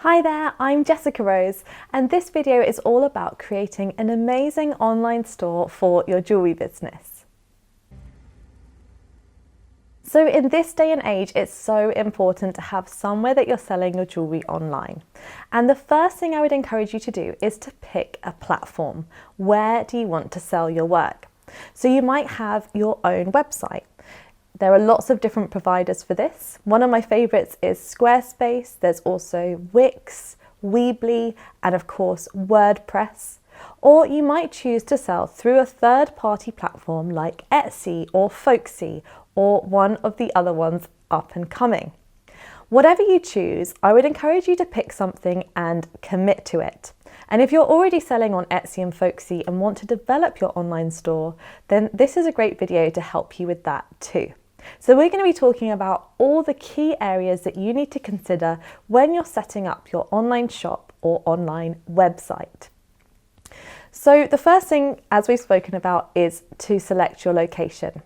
Hi there, I'm Jessica Rose, and this video is all about creating an amazing online store for your jewellery business. So in this day and age, it's so important to have somewhere that you're selling your jewellery online. And the first thing I would encourage you to do is to pick a platform. Where do you want to sell your work? So you might have your own website. There are lots of different providers for this. One of my favourites is Squarespace. There's also Wix, Weebly, and of course WordPress. Or you might choose to sell through a third-party platform like Etsy or Folksy, or one of the other ones up and coming. Whatever you choose, I would encourage you to pick something and commit to it. And if you're already selling on Etsy and Folksy and want to develop your online store, then this is a great video to help you with that too. So we're going to be talking about all the key areas that you need to consider when you're setting up your online shop or online website. So the first thing, as we've spoken about, is to select your location.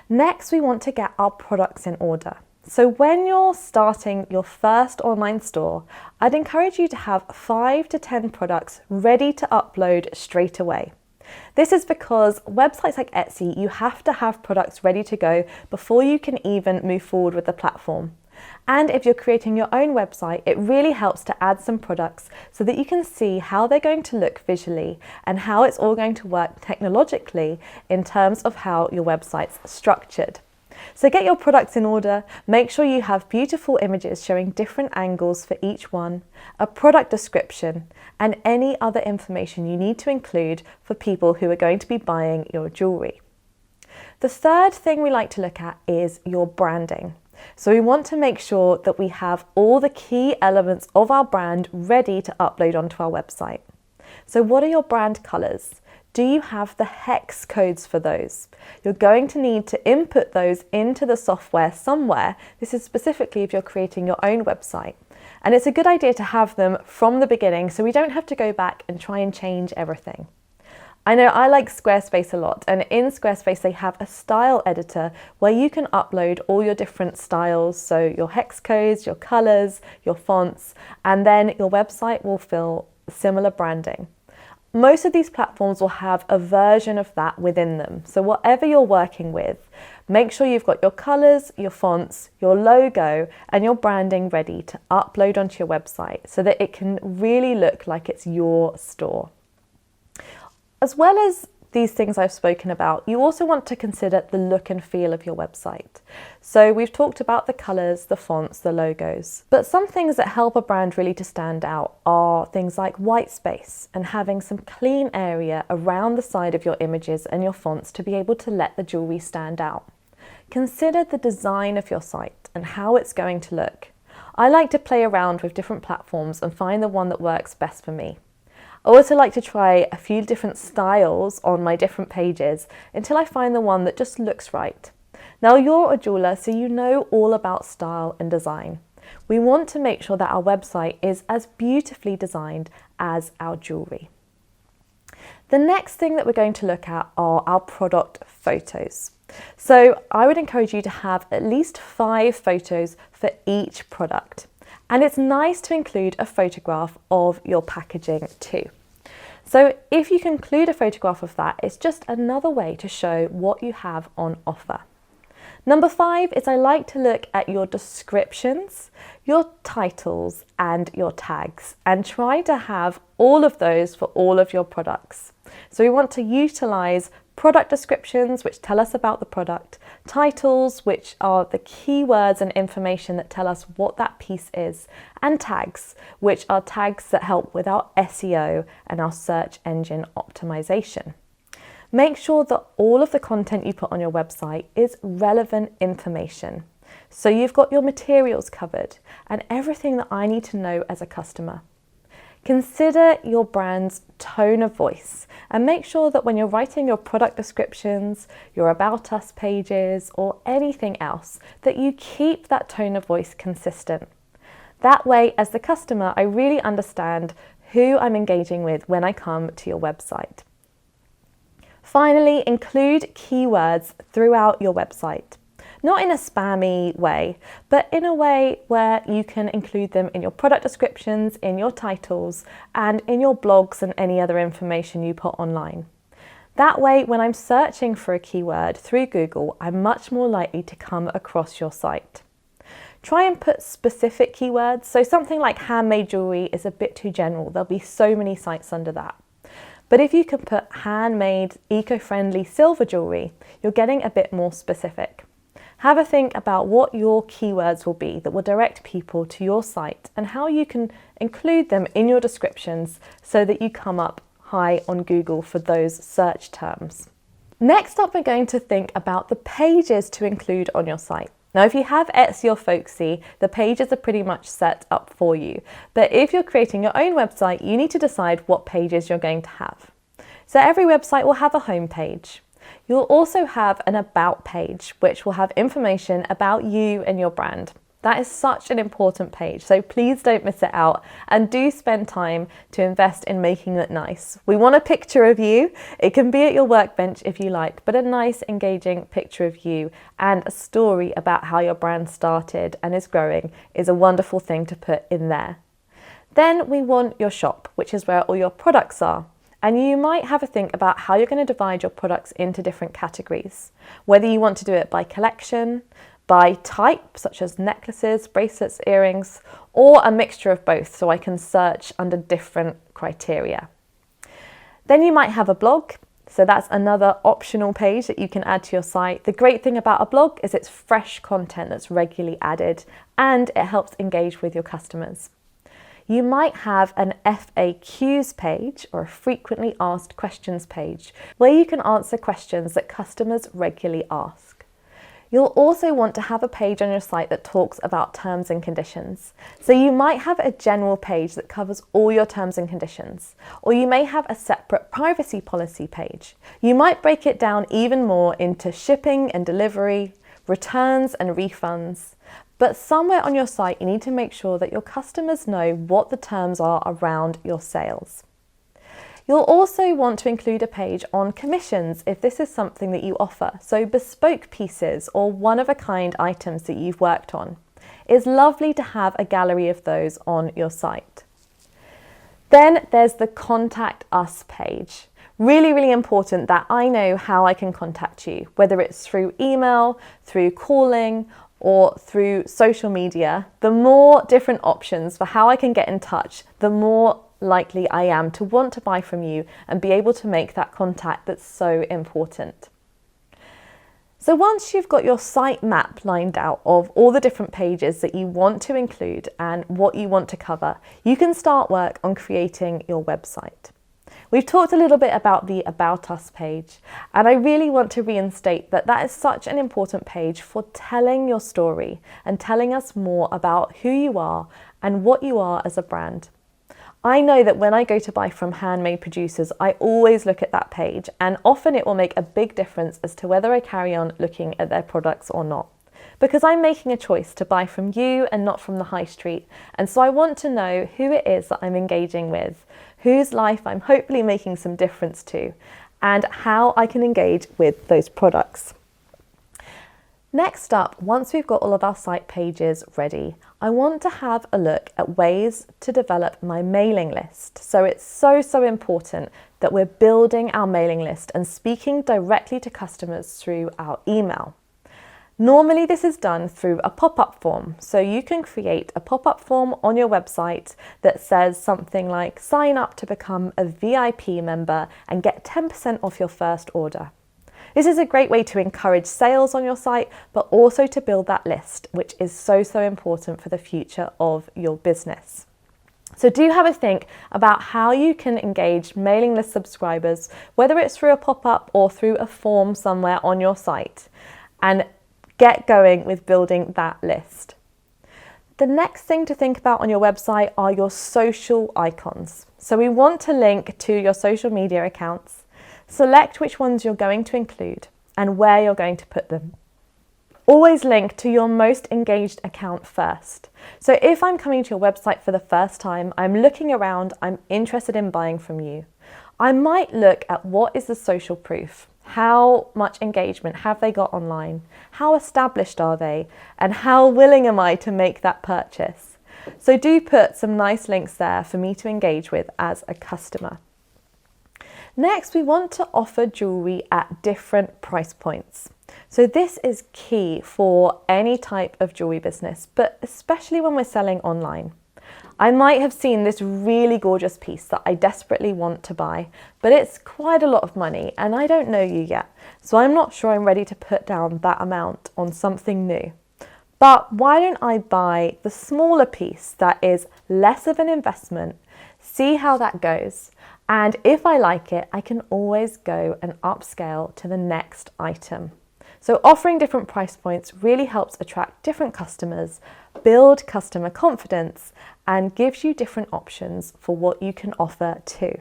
Next, we want to get our products in order. So when you're starting your first online store, I'd encourage you to have 5 to 10 products ready to upload straight away. This is because websites like Etsy, you have to have products ready to go before you can even move forward with the platform. And if you're creating your own website, it really helps to add some products so that you can see how they're going to look visually and how it's all going to work technologically in terms of how your website's structured. So get your products in order, make sure you have beautiful images showing different angles for each one, a product description, and any other information you need to include for people who are going to be buying your jewellery. The third thing we like to look at is your branding. So we want to make sure that we have all the key elements of our brand ready to upload onto our website. So what are your brand colours? Do you have the hex codes for those? You're going to need to input those into the software somewhere. This is specifically if you're creating your own website. And it's a good idea to have them from the beginning so we don't have to go back and try and change everything. I know I like Squarespace a lot, and in Squarespace they have a style editor where you can upload all your different styles, so your hex codes, your colours, your fonts, and then your website will feel similar branding. Most of these platforms will have a version of that within them. So whatever you're working with, make sure you've got your colours, your fonts, your logo, and your branding ready to upload onto your website so that it can really look like it's your store. As well as these things I've spoken about, you also want to consider the look and feel of your website. So we've talked about the colours, the fonts, the logos, but some things that help a brand really to stand out are things like white space and having some clean area around the side of your images and your fonts to be able to let the jewellery stand out. Consider the design of your site and how it's going to look. I like to play around with different platforms and find the one that works best for me. I also like to try a few different styles on my different pages until I find the one that just looks right. Now you're a jeweller, so you know all about style and design. We want to make sure that our website is as beautifully designed as our jewellery. The next thing that we're going to look at are our product photos. So I would encourage you to have at least 5 photos for each product. And it's nice to include a photograph of your packaging too. So if you can include a photograph of that, it's just another way to show what you have on offer. Number 5 is I like to look at your descriptions, your titles, and your tags, and try to have all of those for all of your products. So we want to utilize product descriptions, which tell us about the product, titles, which are the keywords and information that tell us what that piece is, and tags, which are tags that help with our SEO and our search engine optimization. Make sure that all of the content you put on your website is relevant information. So you've got your materials covered and everything that I need to know as a customer. Consider your brand's tone of voice and make sure that when you're writing your product descriptions, your About Us pages, or anything else, that you keep that tone of voice consistent. That way, as the customer, I really understand who I'm engaging with when I come to your website. Finally, include keywords throughout your website. Not in a spammy way, but in a way where you can include them in your product descriptions, in your titles, and in your blogs and any other information you put online. That way, when I'm searching for a keyword through Google, I'm much more likely to come across your site. Try and put specific keywords. So something like handmade jewellery is a bit too general. There'll be so many sites under that. But if you can put handmade, eco-friendly silver jewellery, you're getting a bit more specific. Have a think about what your keywords will be that will direct people to your site and how you can include them in your descriptions so that you come up high on Google for those search terms. Next up, we're going to think about the pages to include on your site. Now, if you have Etsy or Folksy, the pages are pretty much set up for you. But if you're creating your own website, you need to decide what pages you're going to have. So every website will have a home page. You'll also have an about page, which will have information about you and your brand. That is such an important page, so please don't miss it out and do spend time to invest in making it nice. We want a picture of you. It can be at your workbench if you like, but a nice, engaging picture of you and a story about how your brand started and is growing is a wonderful thing to put in there. Then we want your shop, which is where all your products are. And you might have a think about how you're going to divide your products into different categories, whether you want to do it by collection, by type, such as necklaces, bracelets, earrings, or a mixture of both, so I can search under different criteria. Then you might have a blog, so that's another optional page that you can add to your site. The great thing about a blog is it's fresh content that's regularly added and it helps engage with your customers. You might have an FAQs page or a frequently asked questions page where you can answer questions that customers regularly ask. You'll also want to have a page on your site that talks about terms and conditions. So you might have a general page that covers all your terms and conditions, or you may have a separate privacy policy page. You might break it down even more into shipping and delivery, returns and refunds. But somewhere on your site, you need to make sure that your customers know what the terms are around your sales. You'll also want to include a page on commissions if this is something that you offer, so bespoke pieces or one-of-a-kind items that you've worked on. It's lovely to have a gallery of those on your site. Then there's the Contact Us page. Really, really important that I know how I can contact you, whether it's through email, through calling, or through social media. The more different options for how I can get in touch, the more likely I am to want to buy from you and be able to make that contact that's so important. So once you've got your site map lined out of all the different pages that you want to include and what you want to cover, you can start work on creating your website. We've talked a little bit about the About Us page, and I really want to reinstate that that is such an important page for telling your story and telling us more about who you are and what you are as a brand. I know that when I go to buy from handmade producers, I always look at that page, and often it will make a big difference as to whether I carry on looking at their products or not. Because I'm making a choice to buy from you and not from the high street, and so I want to know who it is that I'm engaging with, whose life I'm hopefully making some difference to, and how I can engage with those products. Next up, once we've got all of our site pages ready, I want to have a look at ways to develop my mailing list. So it's so important that we're building our mailing list and speaking directly to customers through our email. Normally this is done through a pop-up form. So you can create a pop-up form on your website that says something like sign up to become a VIP member and get 10% off your first order. This is a great way to encourage sales on your site, but also to build that list, which is so important for the future of your business. So do have a think about how you can engage mailing list subscribers, whether it's through a pop-up or through a form somewhere on your site, and get going with building that list. The next thing to think about on your website are your social icons. So we want to link to your social media accounts. Select which ones you're going to include and where you're going to put them. Always link to your most engaged account first. So if I'm coming to your website for the first time, I'm looking around, I'm interested in buying from you, I might look at what is the social proof. How much engagement have they got online? How established are they? And how willing am I to make that purchase? So do put some nice links there for me to engage with as a customer. Next, we want to offer jewellery at different price points. So this is key for any type of jewellery business, but especially when we're selling online. I might have seen this really gorgeous piece that I desperately want to buy, but it's quite a lot of money and I don't know you yet, so I'm not sure I'm ready to put down that amount on something new. But why don't I buy the smaller piece that is less of an investment, see how that goes, and if I like it, I can always go and upscale to the next item. So offering different price points really helps attract different customers, build customer confidence, and gives you different options for what you can offer too.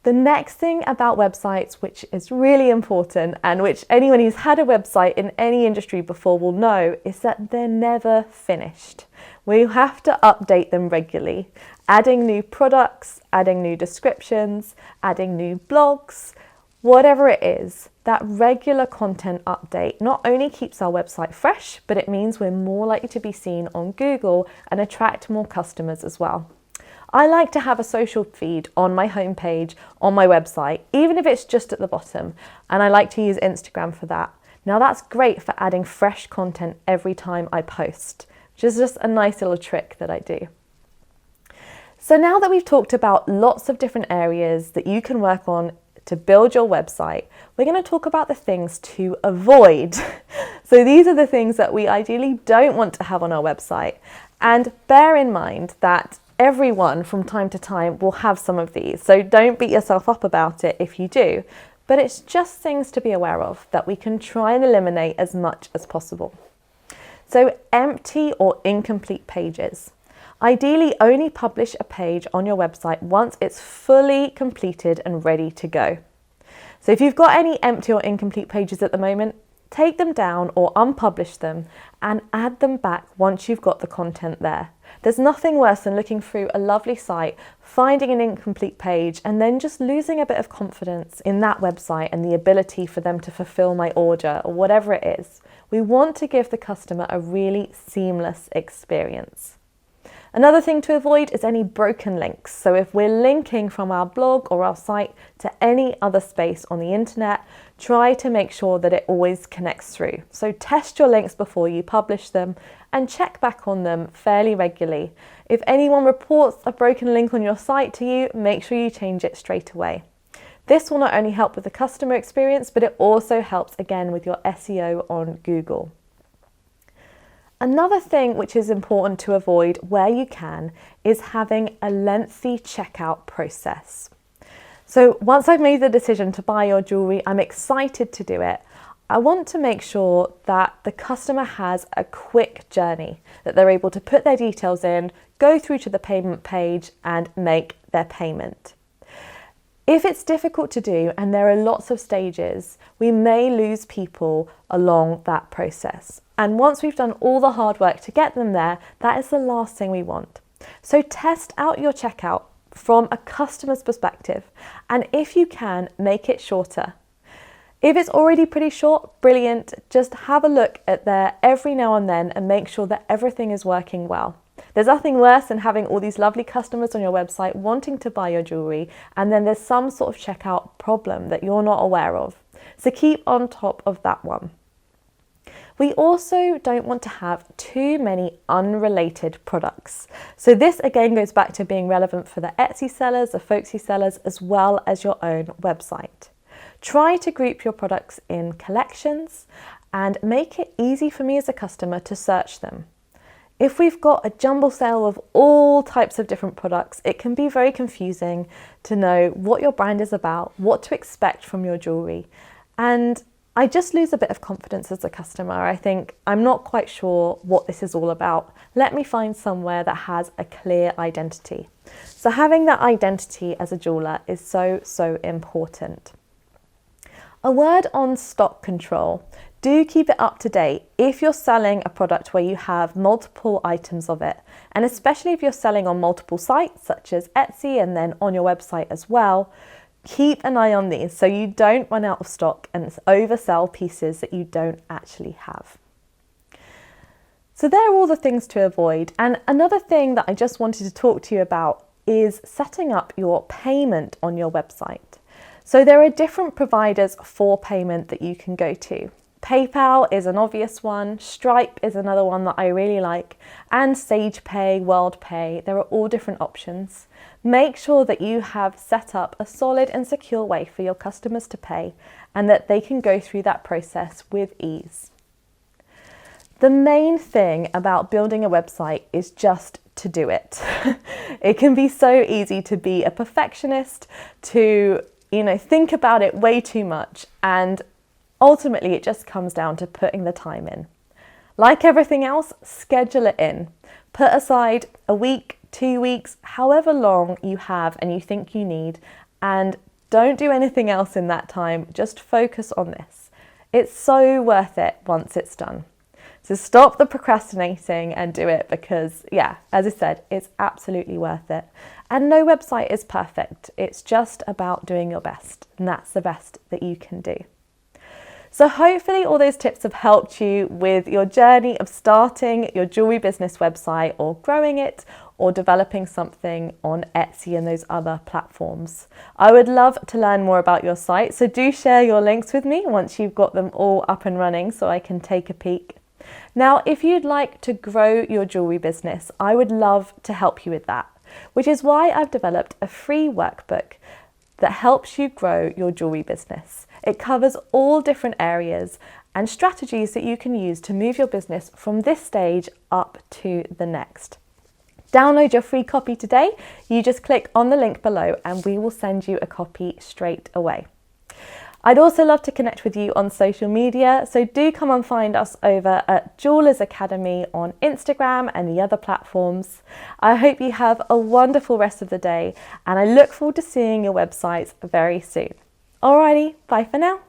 The next thing about websites, which is really important and which anyone who's had a website in any industry before will know, is that they're never finished. We have to update them regularly, adding new products, adding new descriptions, adding new blogs, whatever it is. That regular content update not only keeps our website fresh, but it means we're more likely to be seen on Google and attract more customers as well. I like to have a social feed on my homepage, on my website, even if it's just at the bottom, and I like to use Instagram for that. Now that's great for adding fresh content every time I post, which is just a nice little trick that I do. So now that we've talked about lots of different areas that you can work on to build your website, we're going to talk about the things to avoid. So these are the things that we ideally don't want to have on our website. And bear in mind that everyone from time to time will have some of these. So don't beat yourself up about it if you do, but it's just things to be aware of that we can try and eliminate as much as possible. So empty or incomplete pages. Ideally, only publish a page on your website once it's fully completed and ready to go. So if you've got any empty or incomplete pages at the moment, take them down or unpublish them and add them back once you've got the content there. There's nothing worse than looking through a lovely site, finding an incomplete page, and then just losing a bit of confidence in that website and the ability for them to fulfill my order or whatever it is. We want to give the customer a really seamless experience. Another thing to avoid is any broken links. So if we're linking from our blog or our site to any other space on the internet, try to make sure that it always connects through. So test your links before you publish them and check back on them fairly regularly. If anyone reports a broken link on your site to you, make sure you change it straight away. This will not only help with the customer experience, but it also helps again with your SEO on Google. Another thing which is important to avoid where you can is having a lengthy checkout process. So once I've made the decision to buy your jewellery, I'm excited to do it. I want to make sure that the customer has a quick journey, that they're able to put their details in, go through to the payment page and make their payment. If it's difficult to do and there are lots of stages, we may lose people along that process. And once we've done all the hard work to get them there, that is the last thing we want. So test out your checkout from a customer's perspective, and if you can, make it shorter. If it's already pretty short, brilliant. Just have a look at there every now and then and make sure that everything is working well. There's nothing worse than having all these lovely customers on your website wanting to buy your jewellery, and then there's some sort of checkout problem that you're not aware of. So keep on top of that one. We also don't want to have too many unrelated products. So this again goes back to being relevant for the Etsy sellers, the folksy sellers, as well as your own website. Try to group your products in collections and make it easy for me as a customer to search them. If we've got a jumble sale of all types of different products, it can be very confusing to know what your brand is about, what to expect from your jewellery. And I just lose a bit of confidence as a customer. I think I'm not quite sure what this is all about. Let me find somewhere that has a clear identity. So having that identity as a jeweller is so important. A word on stock control. Do keep it up to date if you're selling a product where you have multiple items of it, and especially if you're selling on multiple sites such as Etsy and then on your website as well. keep an eye on these so you don't run out of stock and oversell pieces that you don't actually have. So there are all the things to avoid. And another thing that I just wanted to talk to you about is setting up your payment on your website. So there are different providers for payment that you can go to. PayPal is an obvious one, Stripe is another one that I really like, and SagePay, WorldPay, there are all different options. Make sure that you have set up a solid and secure way for your customers to pay and that they can go through that process with ease. The main thing about building a website is just to do it. It can be so easy to be a perfectionist, to think about it way too much, and ultimately it just comes down to putting the time in. Like everything else, schedule it in. Put aside a week, 2 weeks, however long you have and you think you need, and don't do anything else in that time. Just focus on this. It's so worth it once it's done. So stop the procrastinating and do it because, as I said, it's absolutely worth it. And no website is perfect. It's just about doing your best, and that's the best that you can do. So hopefully all those tips have helped you with your journey of starting your jewellery business website or growing it or developing something on Etsy and those other platforms. I would love to learn more about your site, so do share your links with me once you've got them all up and running so I can take a peek. Now, if you'd like to grow your jewellery business, I would love to help you with that, which is why I've developed a free workbook that helps you grow your jewellery business. It covers all different areas and strategies that you can use to move your business from this stage up to the next. Download your free copy today. You just click on the link below and we will send you a copy straight away. I'd also love to connect with you on social media, so do come and find us over at Jewellers Academy on Instagram and the other platforms. I hope you have a wonderful rest of the day and I look forward to seeing your websites very soon. Alrighty, bye for now.